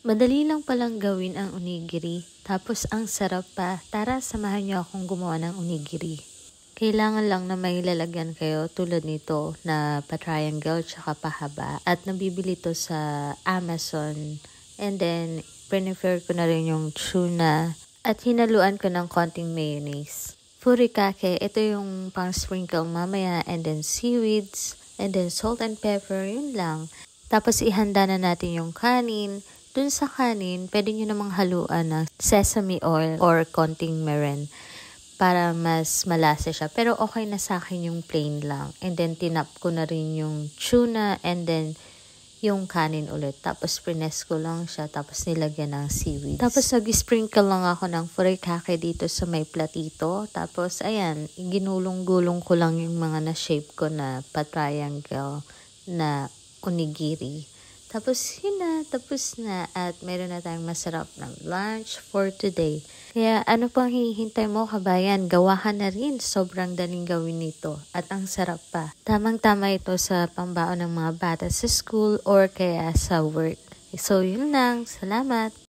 Madali lang palang gawin ang onigiri, tapos ang sarap pa. Tara, samahan niyo akong gumawa ng onigiri. Kailangan lang na may lalagyan kayo tulad nito na pa-triangle tsaka pahaba. At nabibili to sa Amazon. And then, prefer ko na rin yung tuna. At hinaluan ko ng konting mayonnaise. Furikake, ito yung pang sprinkle mamaya. And then seaweeds. And then salt and pepper, yun lang. Tapos ihanda na natin yung kanin. Dun sa kanin, pwede nyo namang haluan ng sesame oil or konting meringue para mas malasa siya. Pero okay na sa akin yung plain lang. And then tinap ko na rin yung tuna and then yung kanin ulit. Tapos prines ko lang siya. Tapos nilagyan ng seaweed. Tapos nag-sprinkle lang ako ng furikake dito sa may platito. Tapos ayan, ginulong-gulong ko lang yung mga na-shape ko na pa-triangle na onigiri. Tapos yun na, tapos na at meron na tayong masarap ng lunch for today. Kaya ano pang hihintay mo kabayan, gawahan na rin. Sobrang daling gawin nito at ang sarap pa. Tamang-tama ito sa pambaon ng mga bata sa school or kaya sa work. So yun lang, salamat!